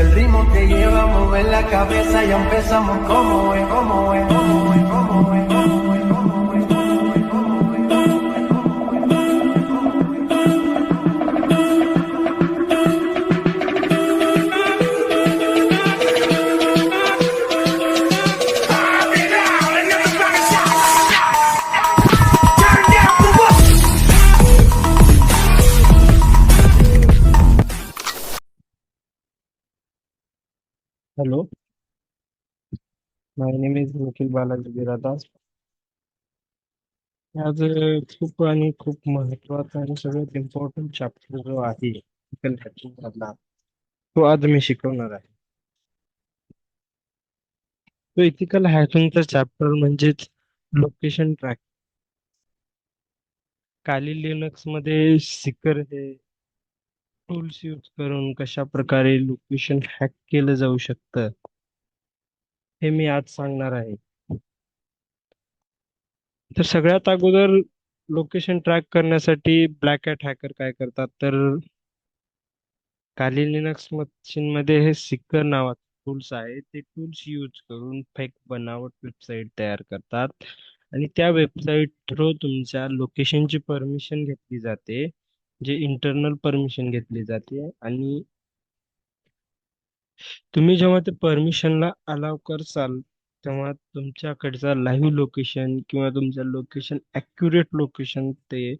el ritmo que lleva a mover la cabeza, ya empezamos como es, como es, como es, como es, como es, como es, como es, como es. Hello, my name is Nikhil Balaji Biradas. आज खूप आणि खूप महत्वाचा आणि सगळ्यात important chapter जो आहे ethical hacking मधला तो आज मी शिकवणार आहे. तो इथिकल हॅकिंगचा चॅप्टर म्हणजेच लोकेशन ट्रॅक. काली लिनक्स मध्ये सिकर हे टूल्स यूज करून कशा प्रकारे लोकेशन हॅक केलं जाऊ शकतं हे मी आज सांगणार आहे. तर सगळ्यात अगोदर लोकेशन ट्रॅक करण्यासाठी ब्लॅक हॅट हॅकर काय करतात तर काली लिनक्स मशीनमध्ये हे सिकर नावाचे टूल्स आहे ते टूल्स यूज करून फेक बनावट वेबसाईट तयार करतात आणि त्या वेबसाईट थ्रू तुमच्या लोकेशनची परमिशन घेतली जाते, जे इंटरनल परमिशन घेतली जाते आणि तुम्ही जेव्हा ते परमिशनला अलाव करसाल तेव्हा तुमच्याकडचा लाईव्ह लोकेशन किंवा तुमच्या लोकेशन ॲक्युरेट लोकेशन ते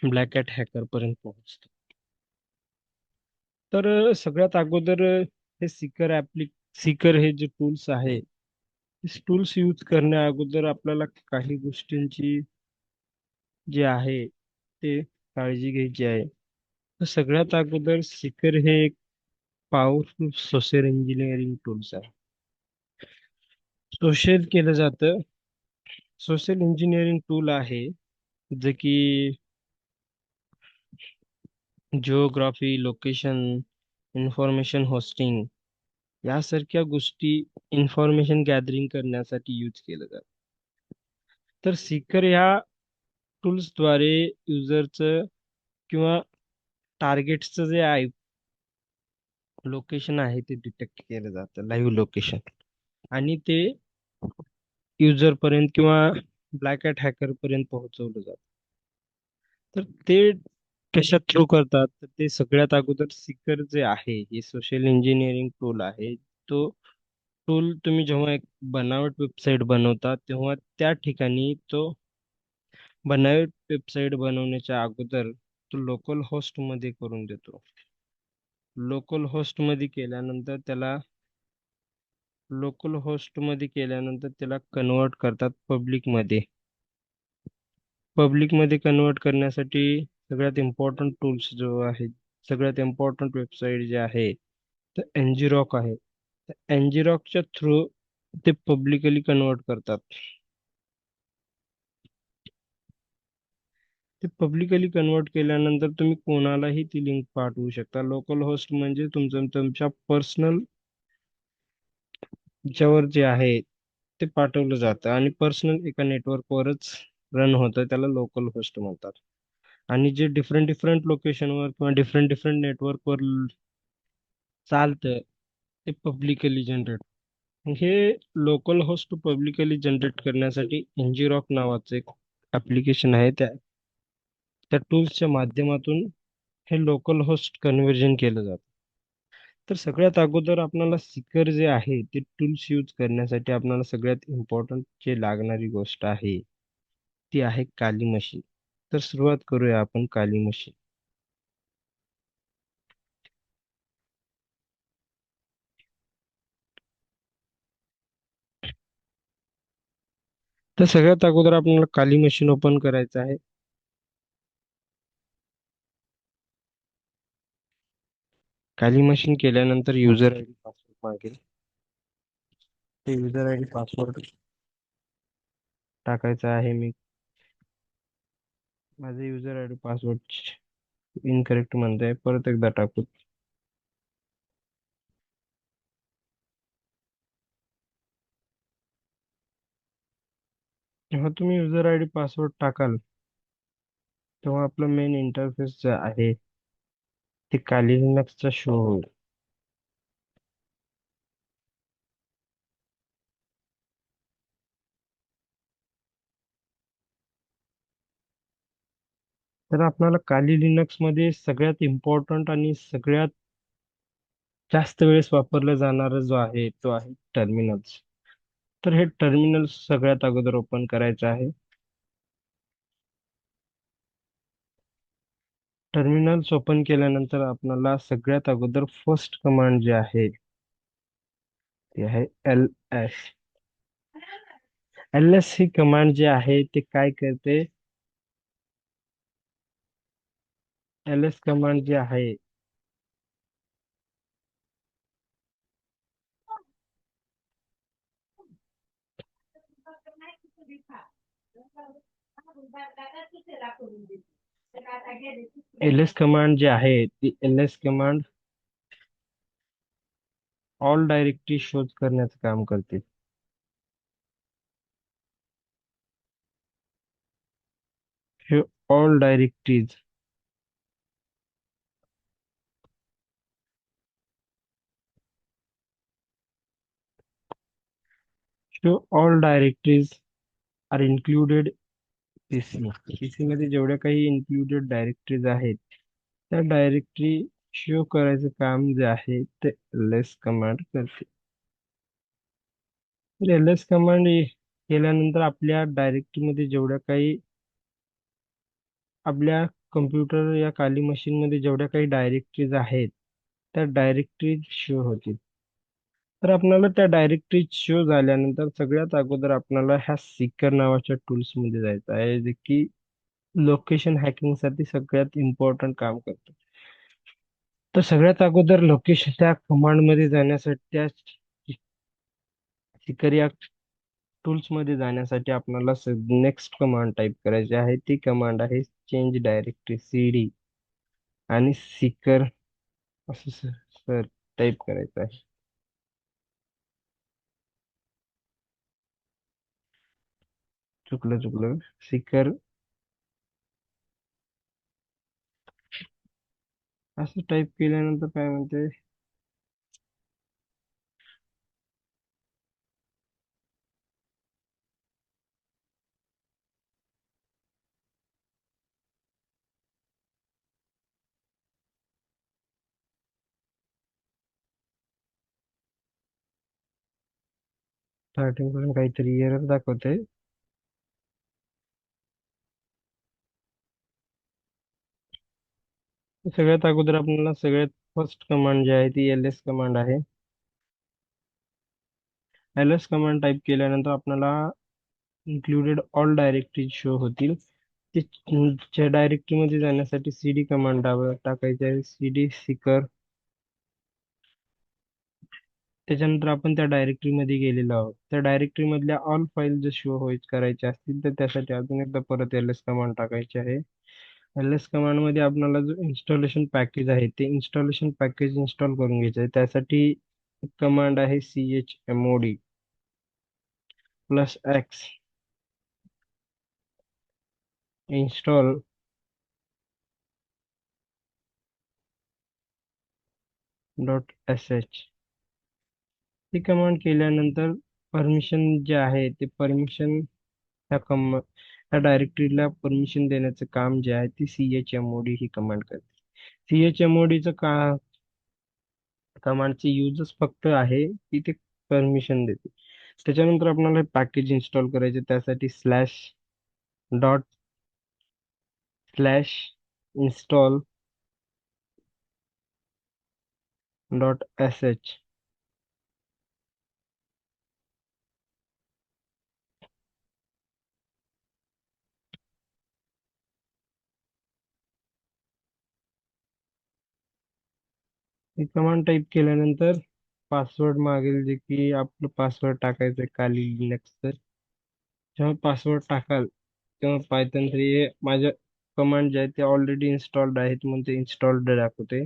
ब्लॅक हॅट हॅकर पर्यंत पोहोचते. तर सगळ्यात अगोदर हे सिकर हे जे टूल्स आहे टूल्स यूज करण्या अगोदर आपल्याला काही गोष्टींची जी आहे ते काळजी घ्यायची आहे. तर सगळ्यात अगोदर सिकर हे एक पॉवरफुल सोशल इंजिनिअरिंग टूल्स आहे. सोशल केलं जातं. सोशल इंजिनिअरिंग टूल आहे जे की जिओग्राफी, लोकेशन, इन्फॉर्मेशन होस्टिंग यासारख्या गोष्टी इन्फॉर्मेशन गॅदरिंग करण्यासाठी यूज केलं जातं. तर सीकर ह्या टूल्सद्वारे युजरचं किंवा टार्गेटचं जे आहे लोकेशन आहे ते डिटेक्ट केलं जातं, लाईव्ह लोकेशन, आणि ते युजर पर्यंत किंवा ब्लॅक हॅट हॅकर पर्यंत पोहोचवलं जातं. तर ते कशा थ्रू करतात तर ते सगळ्यात अगोदर सीकर जे आहे हे सोशल इंजिनिअरिंग टूल आहे. तो टूल तुम्ही जेव्हा एक बनावट वेबसाईट बनवता तेव्हा त्या ठिकाणी तो बनावट वेबसाईट बनवण्याच्या अगोदर तो लोकल होस्ट मध्ये करून देतो. लोकल होस्ट मध्ये केल्यानंतर त्याला कन्वर्ट करतात पब्लिक मध्ये कन्वर्ट करण्यासाठी सगळ्यात इम्पॉर्टंट टूल्स जो आहे, सगळ्यात इम्पॉर्टंट वेबसाईट जे आहे तर एनजीरॉक आहे. एनजीरॉकच्या थ्रू ते पब्लिकली कन्वर्ट करतात. ते पब्लिकली कन्वर्ट केल्यानंतर तुम्ही कोणालाही ती लिंक पाठवू शकता. लोकल होस्ट म्हणजे तुमच्या पर्सनल ज्यावर जे आहे ते पाठवलं जातं आणि पर्सनल एका नेटवर्कवरच रन होतं, त्याला लोकल होस्ट म्हणतात. आणि जे डिफरंट डिफरंट लोकेशनवर किंवा डिफरंट डिफरंट नेटवर्कवर चालतं ते पब्लिकली जनरेट. हे लोकल होस्ट पब्लिकली जनरेट करण्यासाठी एनजीरॉक नावाचं एक ऍप्लिकेशन आहे. त्या टूल्सच्या माध्यमातून हे लोकल होस्ट कन्व्हर्जन केलं जातं. तर सगळ्यात अगोदर आपल्याला सिकर जे आहे ते टूल्स यूज करण्यासाठी आपल्याला सगळ्यात इम्पॉर्टंट जे लागणारी गोष्ट आहे ती आहे काली मशीन. तर सुरुवात करूया आपण काली मशीन. तर सगळ्यात अगोदर आपल्याला काली मशीन ओपन करायचं आहे. काली मशीन केल्यानंतर युजर आय डी पासवर्ड मागेल. ते युजर आय डी पासवर्ड टाकायचा आहे. माझे user I D password incorrect म्हणते, परत एकदा टाकू. जेव्हा तुम्ही युजर आय डी पासवर्ड टाकाल तेव्हा आपलं मेन इंटरफेस जे आहे ते काली लिनक्सचा शो होईल. तर आपल्याला काली लिनक्स मध्ये सगळ्यात इम्पॉर्टंट आणि सगळ्यात जास्त वेळेस वापरला जाणारा जो आहे तो आहे टर्मिनल्स. तर हे टर्मिनल सगळ्यात अगोदर ओपन करायचं आहे. टर्मिनल्स ओपन केल्यानंतर आपल्याला सगळ्यात अगोदर फर्स्ट कमांड जे आहे ते आहे ls. ls ही कमांड जे आहे ते काय करते? ls कमांड जे आहे ls कमांड जे आहे ती ls कमांड ऑल डायरेक्टरी शोध करण्याचं काम करते. हे all directories show all directories are included PC. PC मध्ये जेवढ्या काही इन्क्लुडेड डायरेक्टरीज आहेत त्या डायरेक्टरी शो करायचं काम जे आहे ते ls कमांड करते. तर ls कमांड केल्यानंतर आपल्या डायरेक्टरीमध्ये जेवढ्या काही आपल्या कम्प्युटर या काली मशीन मध्ये जेवढ्या काही डायरेक्टरीज आहेत त्या डायरेक्टरीज शो होतील. तर आपल्याला त्या डायरेक्टरीज शो झाल्यानंतर सगळ्यात अगोदर आपल्याला ह्या सीकर नावाच्या टूल्स मध्ये जायचं आहे जे की लोकेशन हॅकिंग साठी सगळ्यात इम्पॉर्टंट काम करतं. तर सगळ्यात अगोदर लोकेशन त्या कमांड मध्ये जाण्यासाठी त्या सीकर या टूल्स मध्ये जाण्यासाठी आपल्याला नेक्स्ट कमांड टाईप करायची आहे. ती कमांड आहे चेंज डायरेक्टरी cd आणि सीकर असं सर टाईप करायचं आहे. चुकलं चुकलं सीकर असं टाईप केल्यानंतर काय म्हणते? स्टार्टिंग पासून काहीतरी एरर दाखवते. सगळ्यात अगोदर आपल्याला सगळ्यात फर्स्ट कमांड जी आहे ती ls कमांड आहे. ls कमांड टाईप केल्यानंतर आपल्याला इन्क्लुडेड ऑल डायरेक्टरी शो होतील. त्या डायरेक्टरी मध्ये जाण्यासाठी cd कमांड टाकायची आहे. cd सीकर. त्याच्यानंतर आपण त्या डायरेक्टरी मध्ये गेलेलो आहोत. त्या डायरेक्टरी मधल्या ऑल फाईल जर शो होईल करायच्या असतील तर त्यासाठी अजून एकदा परत ls कमांड टाकायची आहे. ls कमांड मध्ये आपल्याला जो इन्स्टॉलेशन पॅकेज आहे ते इन्स्टॉलेशन पॅकेज इन्स्टॉल करून घ्यायचं आहे. त्यासाठी कमांड आहे chmod +x install .sh. ही कमांड केल्यानंतर परमिशन जे आहे ते परमिशन त्या डायरेक्टरीला परमिशन देण्याचं काम जे आहे ते chmod ही कमांड करते. chmod चं कमांडचे यूजच फक्त आहे की ते परमिशन देते. त्याच्यानंतर आपल्याला पॅकेज इन्स्टॉल करायचे त्यासाठी /install .sh ही कमांड टाईप केल्यानंतर पासवर्ड मागेल जे की आपलं पासवर्ड टाकायचं आहे काली लिनक्सचं. जेव्हा पासवर्ड टाकाल तेव्हा पायथन 3 हे माझ्या कमांड जे आहे ते ऑलरेडी इन्स्टॉल्ड आहेत म्हणून ते इन्स्टॉल्ड दाखवते.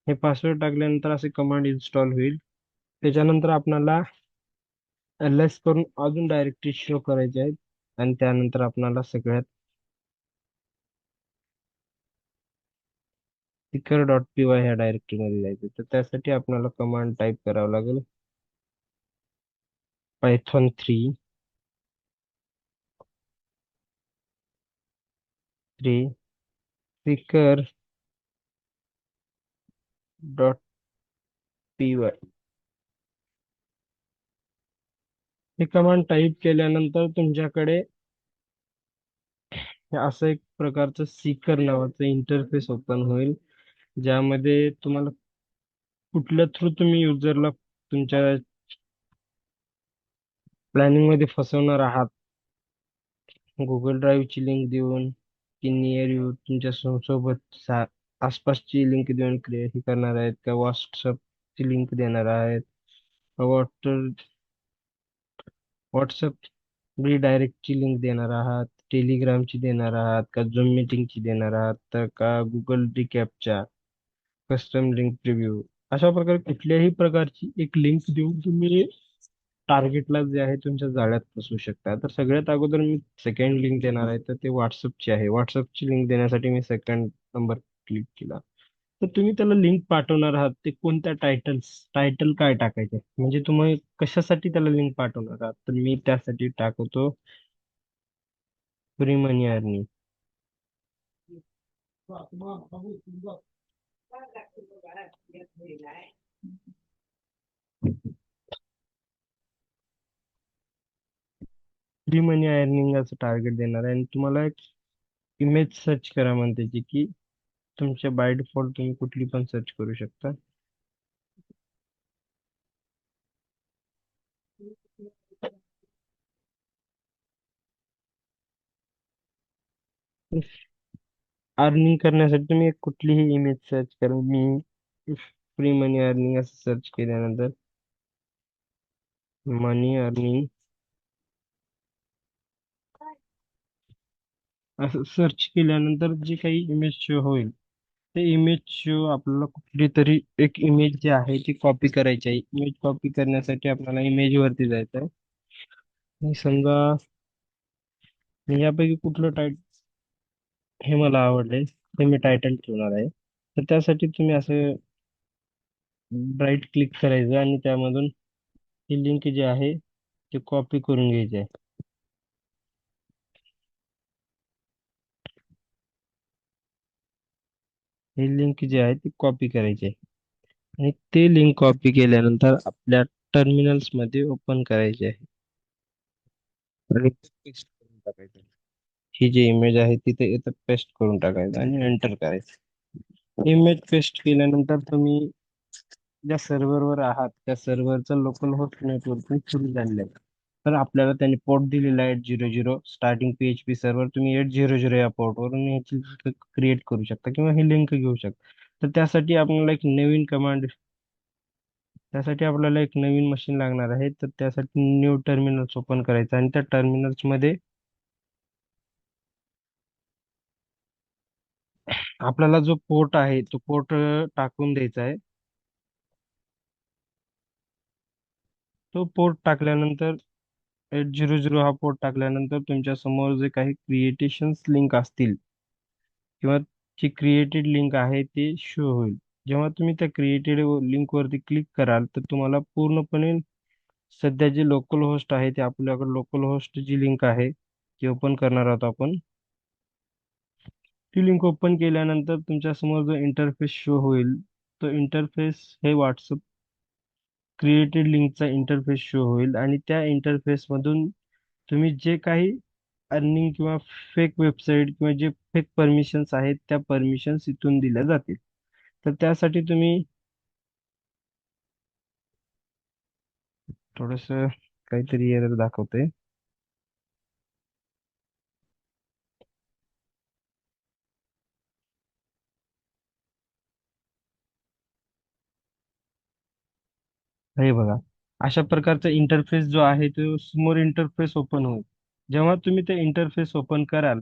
हे पासवर्ड टाकल्यानंतर असे कमांड इन्स्टॉल होईल. त्याच्यानंतर आपणाला ls करून अजून डायरेक्टरी शो करायचे आहेत आणि त्यानंतर आपणाला सगळ्यात seeker.py ह्या डायरेक्टरीमध्ये जायचं. तर त्यासाठी आपल्याला कमांड टाईप करावं लागेल, python 3 seeker.py. हे कमांड टाईप केल्यानंतर तुमच्याकडे हे असं एक प्रकारचं सीकर नावाचं इंटरफेस ओपन होईल, ज्यामध्ये तुम्हाला कुठल्या थ्रू तुम्ही युजरला तुमच्या प्लॅनिंग मध्ये फसवणार आहात, गुगल ड्राईव्हची लिंक देऊन की नियर यू तुमच्या आसपासची लिंक देऊन क्रिएट करणार आहेत का, व्हॉट्सअपची लिंक देणार आहेत का, व्हॉट्सअप डायरेक्टची लिंक देणार आहात, टेलिग्रामची देणार आहात का, झूम मीटिंगची देणार आहात, तर का गुगल रिकॅपच्या कस्टम लिंक प्रिव्ह्यू. अशा प्रकारे कुठल्याही प्रकारची एक लिंक देऊन तुम्ही टार्गेटला जे आहे तुमच्या जाळ्यात फसवू शकता. तर सगळ्यात अगोदर मी सेकंड लिंक देणार आहे, तर ते व्हॉट्सअपची आहे. व्हॉट्सअपची लिंक देण्यासाठी मी सेकंड नंबर क्लिक केला. तर तुम्ही त्याला लिंक पाठवणार आहात ते कोणत्या टायटल काय टाकायचे, म्हणजे तुम्ही कशासाठी त्याला लिंक पाठवणार आहात, तर मी त्यासाठी टाकतो फ्री मनी अर्निंग. फ्री मनी अर्निंग असं टार्गेट देणार आहे आणि तुम्हाला एक इमेज सर्च करा म्हणते जी की तुमच्या बाय डिफॉल्ट तुम्ही कुठली पण सर्च करू शकता. अर्निंग करण्यासाठी तुम्ही एक कुठलीही इमेज सर्च करा. मी फ्री मनी अर्निंग असं सर्च केल्यानंतर मनी अर्निंग असं सर्च केल्यानंतर जी काही इमेज शो होईल, ते इमेज शो आपल्याला कुठली तरी एक इमेज जी आहे ती कॉपी करायची आहे. इमेज कॉपी करण्यासाठी आपल्याला इमेज वरती जायचं आहे. आणि समजा मी यापैकी कुठलं हे मला आवडले ते मी टायटल ठेवणार आहे. तर त्यासाठी तुम्ही असं राईट क्लिक करायचं आणि त्यामधून ही लिंक जी आहे ती कॉपी करून घ्यायची आहे. ही लिंक जी आहे ती कॉपी करायची आहे आणि ते लिंक कॉपी केल्यानंतर आपल्या टर्मिनल्स मध्ये ओपन करायचे आहे आणि पेस्ट करून टाकायचं. ही जी इमेज आहे तिथे इथं पेस्ट करून टाकायचं आणि एंटर करायचं. इमेज पेस्ट केल्यानंतर तुम्ही ज्या सर्व्हरवर आहात त्या सर्व्हरचं लोकल होस्ट नेटवर्क सुरू झालेलं आहे. तर आपल्याला त्यांनी पोर्ट दिलेला आहे 800 स्टार्टिंग PHP सर्व्हर. तुम्ही 800 या पोर्टवरून याची क्रिएट करू शकता किंवा ही लिंक घेऊ शकता. तर त्यासाठी आपल्याला एक नवीन मशीन लागणार आहे. तर त्यासाठी न्यू टर्मिनल्स ओपन करायचं आणि त्या टर्मिनल्स मध्ये आपल्याला जो पोर्ट आहे तो पोर्ट टाकून द्यायचा आहे. तो पोर्ट टाकल्यानंतर 800 हा पोर्ट टाकल्यानंतर तुमच्या समोर जे काही क्रिएटेशन्स लिंक असतील किंवा जी क्रिएटेड लिंक आहे ते शो होईल. जेव्हा तुम्ही त्या क्रिएटेड लिंक वरती क्लिक कराल तर तुम्हाला पूर्णपणे सध्या जे लोकल होस्ट आहे ते आपल्याकडे लोकल होस्ट जी लिंक आहे ती ओपन करणार आहोत आपण. ती लिंक ओपन केल्यानंतर तुमच्या समोर जो इंटरफेस शो होईल तो इंटरफेस हे व्हॉट्सअप क्रिएटेड लिंकचा इंटरफेस शो होईल आणि त्या इंटरफेस मधून तुम्ही जे काही अर्निंग किंवा फेक वेबसाईट किंवा जे फेक परमिशन्स आहेत त्या परमिशन्स इथून दिल्या जातील. तर त्यासाठी तुम्ही थोडस काहीतरी एरर दाखवते. हे बघा, अशा प्रकारचा इंटरफेस जो आहे तो समोर इंटरफेस ओपन होईल. जेव्हा तुम्ही ते इंटरफेस ओपन कराल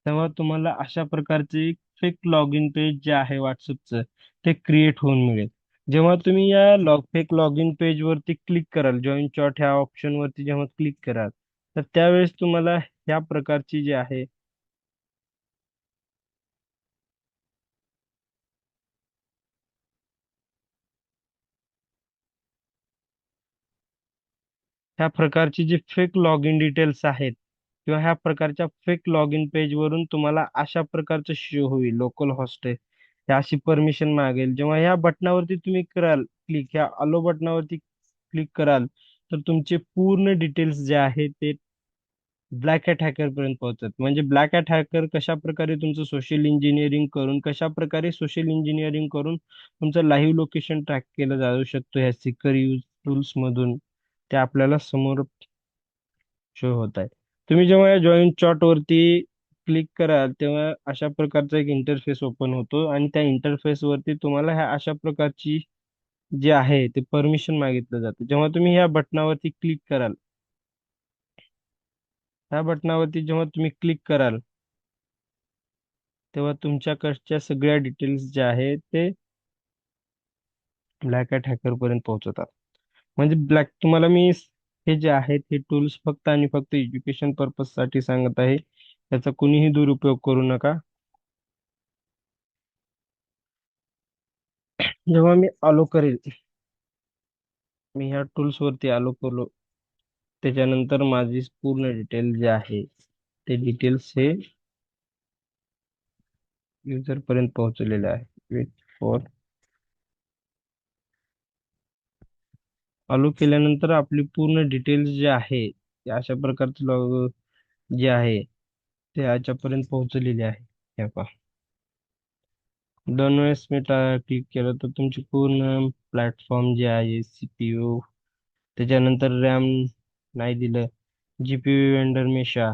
तेव्हा तुम्हाला अशा प्रकारचे फेक लॉग इन पेज जे आहे व्हॉट्सअपचं ते क्रिएट होऊन मिळेल. जेव्हा तुम्ही या फेक लॉग इन पेज वरती क्लिक कराल, जॉईन चॉट ह्या ऑप्शन वरती जेव्हा क्लिक कराल तर त्यावेळेस तुम्हाला ह्या प्रकारची जी आहे ह्या प्रकारची जी फेक लॉग इन डिटेल्स आहेत किंवा ह्या प्रकारच्या फेक लॉग इन पेजवरून तुम्हाला अशा प्रकारचं शो होईल लोकल हॉस्ट आहे, हे अशी परमिशन मागेल. जेव्हा ह्या बटनावरती तुम्ही कराल क्लिक, ह्या अलो बटनावरती क्लिक कराल, तर तुमचे पूर्ण डिटेल्स जे आहे ते ब्लॅक हॅट हॅकर पर्यंत पोहोचतात. म्हणजे ब्लॅक हॅट हॅकर कशा प्रकारे तुमचं सोशल इंजिनिअरिंग करून, कशा प्रकारे सोशल इंजिनिअरिंग करून तुमचं लाईव्ह लोकेशन ट्रॅक केलं जाऊ शकतो ह्या सिक्युअर यूज टूल्स मधून, ते आपल्याला समोर शो होत आहे. तुम्ही जेव्हा या जॉईन चॉट वरती क्लिक कराल तेव्हा अशा प्रकारचा एक इंटरफेस ओपन होतो आणि त्या इंटरफेस वरती तुम्हाला ह्या अशा प्रकारची जे आहे ते परमिशन मागितलं जातं. जेव्हा तुम्ही ह्या बटनावरती क्लिक कराल, ह्या बटनावरती जेव्हा तुम्ही क्लिक कराल तेव्हा तुमच्याकडच्या सगळ्या डिटेल्स ज्या आहेत ते ब्लॅक हॅट हॅकर पर्यंत पोहोचवतात. म्हणजे ब्लॅक तुम्हाला मी हे जे आहेत हे टूल्स फक्त आणि फक्त एज्युकेशन पर्पज साठी सांगत आहे. याचा कुणीही दुरुपयोग करू नका. जेव्हा मी आलो करेल, मी ह्या टूल्स वरती आलो करलो, त्याच्यानंतर माझी पूर्ण डिटेल जे आहे ते डिटेल्स हे युजर पर्यंत पोहोचलेले आहे. वेट फॉर आलो केल्यानंतर आपली पूर्ण डिटेल्स जे आहे ते अशा प्रकारचे लॉग जे आहे ते याच्यापर्यंत पोहोचलेले आहे. हे पहा, दोन वेळेस मी क्लिक केलं तर तुमची पूर्ण प्लॅटफॉर्म जे आहे सीपीयू, त्याच्यानंतर रॅम नाही दिलं, जीपीयू वेंडर मेशा,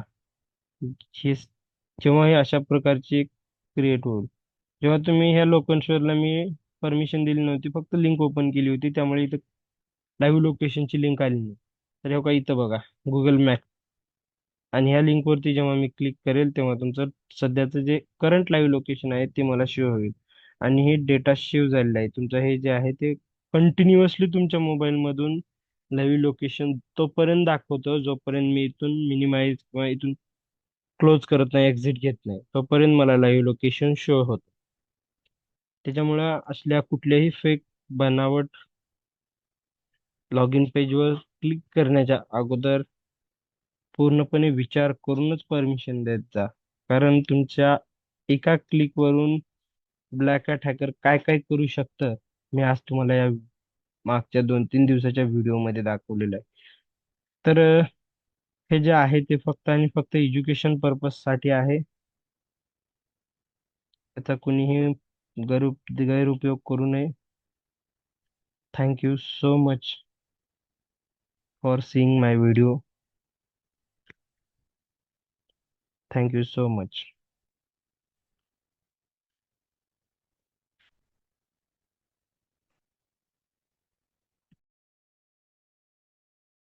हे जेव्हा हे अशा प्रकारची क्रिएट होईल, जेव्हा तुम्ही ह्या लोकेशनला मी परमिशन दिली नव्हती, फक्त लिंक ओपन केली होती, त्यामुळे इथं लाईव्ह लोकेशनची लिंक आली नाही. तर हे का इथं बघा, गुगल मॅप, आणि ह्या लिंकवरती जेव्हा मी क्लिक करेल तेव्हा तुमचं सध्याचं जे करंट लाईव्ह लोकेशन आहे ते मला शो होईल. आणि हे डेटा सेव्ह झालेलं आहे तुमचं, हे जे आहे ते कंटिन्युअसली तुमच्या मोबाईलमधून लाईव्ह लोकेशन तोपर्यंत दाखवतो जोपर्यंत मी इथून मिनिमाइज किंवा इथून क्लोज करत नाही, एक्झिट घेत नाही, तोपर्यंत मला लाईव्ह लोकेशन शो होतं. त्याच्यामुळे असल्या कुठल्याही फेक बनावट लॉग इन पेजवर क्लिक करण्याच्या अगोदर पूर्णपणे विचार करूनच परमिशन देत जा. कारण तुमच्या एका क्लिकवरून ब्लॅक हॅट हॅकर काय काय करू शकतं, मी आज तुम्हाला या मागच्या 2-3 दिवसाच्या व्हिडिओमध्ये दाखवलेलं आहे. तर हे जे आहे ते फक्त आणि फक्त एज्युकेशन पर्पजसाठी आहे. त्याचा कुणीही गैरउपयोग करू नये. Thank you so much for seeing my video. Thank you so much.